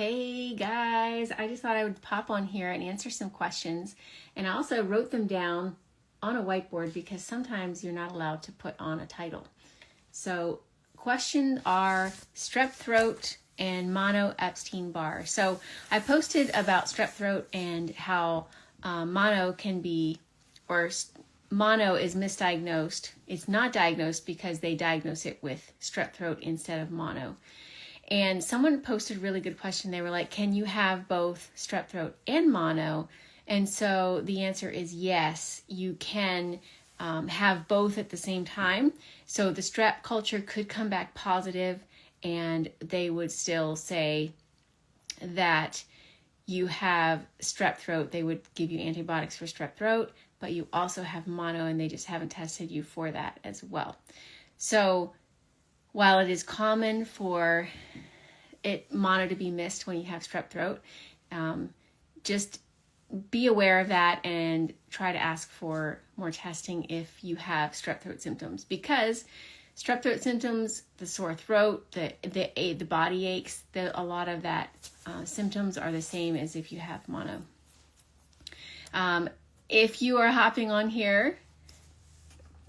Hey guys, I just thought I would pop on here and answer some questions. And I also wrote them down on a whiteboard because sometimes you're not allowed to put on a title. So questions are strep throat and mono Epstein Barr. So I posted about strep throat and how mono can be, or mono is misdiagnosed. It's not diagnosed because they diagnose it with strep throat instead of mono. And someone posted a really good question. They were like, can you have both strep throat and mono? And so the answer is yes, you can have both at the same time. So the strep culture could come back positive and they would still say that you have strep throat. They would give you antibiotics for strep throat, but you also have mono and they just haven't tested you for that as well. So while it is common for mono to be missed when you have strep throat, just be aware of that and try to ask for more testing if you have strep throat symptoms, because strep throat symptoms, the sore throat, the body aches, a lot of that symptoms are the same as if you have mono. If you are hopping on here,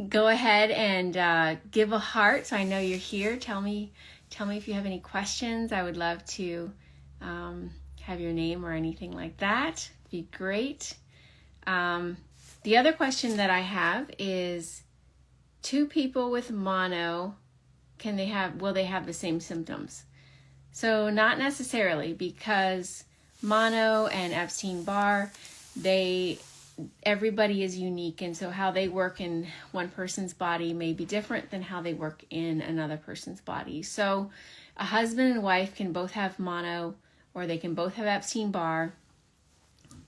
go ahead and give a heart so I know you're here. Tell me if you have any questions. I would love to have your name or anything like that. Be great. The other question that I have is, two people with mono, will they have the same symptoms? So not necessarily, because mono and Epstein Barr, everybody is unique, and so how they work in one person's body may be different than how they work in another person's body. So a husband and wife can both have mono, or they can both have Epstein Barr,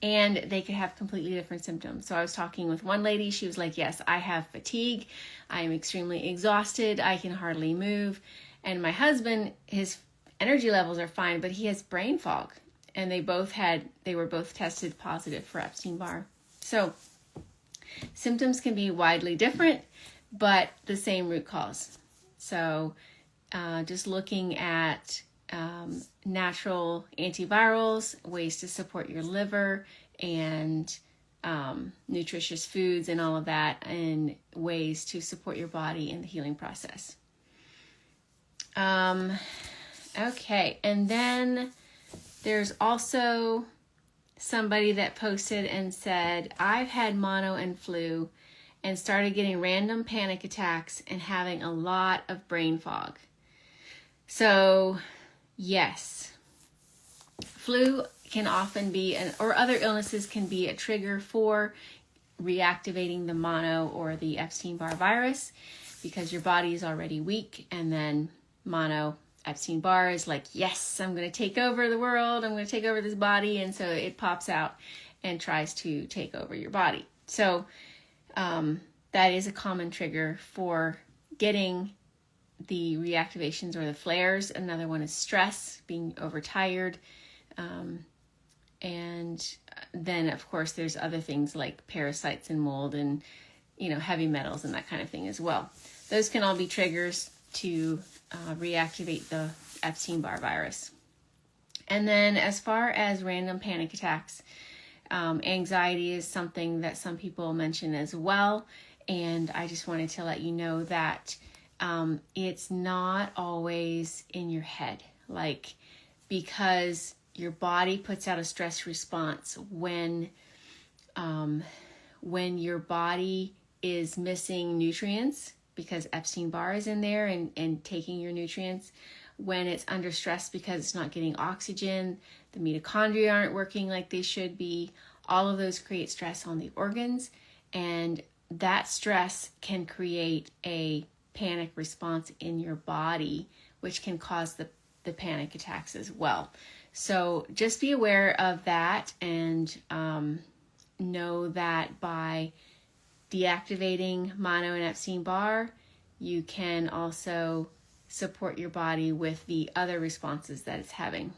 and they could have completely different symptoms. So I was talking with one lady. She was like, yes, I have fatigue. I am extremely exhausted. I can hardly move. And my husband, his energy levels are fine, but he has brain fog. And they were both tested positive for Epstein Barr. So symptoms can be widely different, but the same root cause. So just looking at natural antivirals, ways to support your liver, and nutritious foods and all of that, and ways to support your body in the healing process. Okay, and then there's also somebody that posted and said, I've had mono and flu and started getting random panic attacks and having a lot of brain fog. So yes, flu can often be, or other illnesses can be a trigger for reactivating the mono or the Epstein-Barr virus, because your body is already weak, and then mono Epstein-Barr is like, yes, I'm going to take over the world. I'm going to take over this body. And so it pops out and tries to take over your body. So that is a common trigger for getting the reactivations or the flares. Another one is stress, being overtired. And then, of course, there's other things like parasites and mold and, heavy metals and that kind of thing as well. Those can all be triggers to reactivate the Epstein-Barr virus. And then as far as random panic attacks, anxiety is something that some people mention as well. And I just wanted to let you know that it's not always in your head, because your body puts out a stress response when your body is missing nutrients, because Epstein-Barr is in there and taking your nutrients, when it's under stress because it's not getting oxygen, the mitochondria aren't working like they should be. All of those create stress on the organs, and that stress can create a panic response in your body, which can cause the panic attacks as well. So just be aware of that, and know that by deactivating mono and Epstein-Barr, you can also support your body with the other responses that it's having.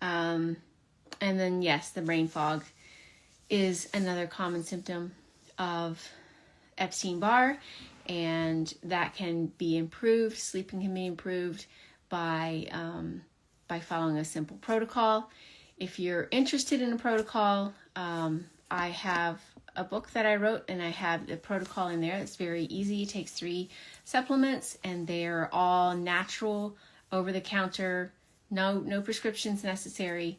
And then, yes, the brain fog is another common symptom of Epstein-Barr, and that can be improved. Sleeping can be improved by by following a simple protocol. If you're interested in a protocol, I have a book that I wrote, and I have the protocol in there. It's very easy. It takes 3 supplements, and they're all natural, over-the-counter, no prescriptions necessary.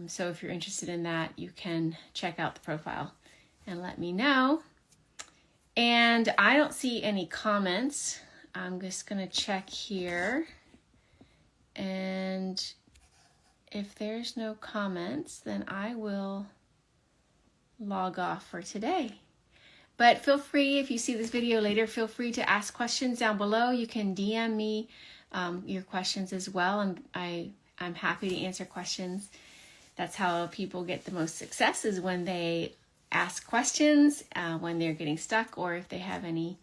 So if you're interested in that, you can check out the profile and let me know. And I don't see any comments. I'm just going to check here. And if there's no comments, then I will log off for today. But feel free, if you see this video later, feel free to ask questions down below. You can DM me your questions as well. I'm happy to answer questions. That's how people get the most success, is when they ask questions, when they're getting stuck, or if they have any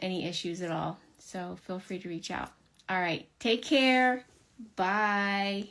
issues at all. So feel free to reach out. All right, take care. Bye.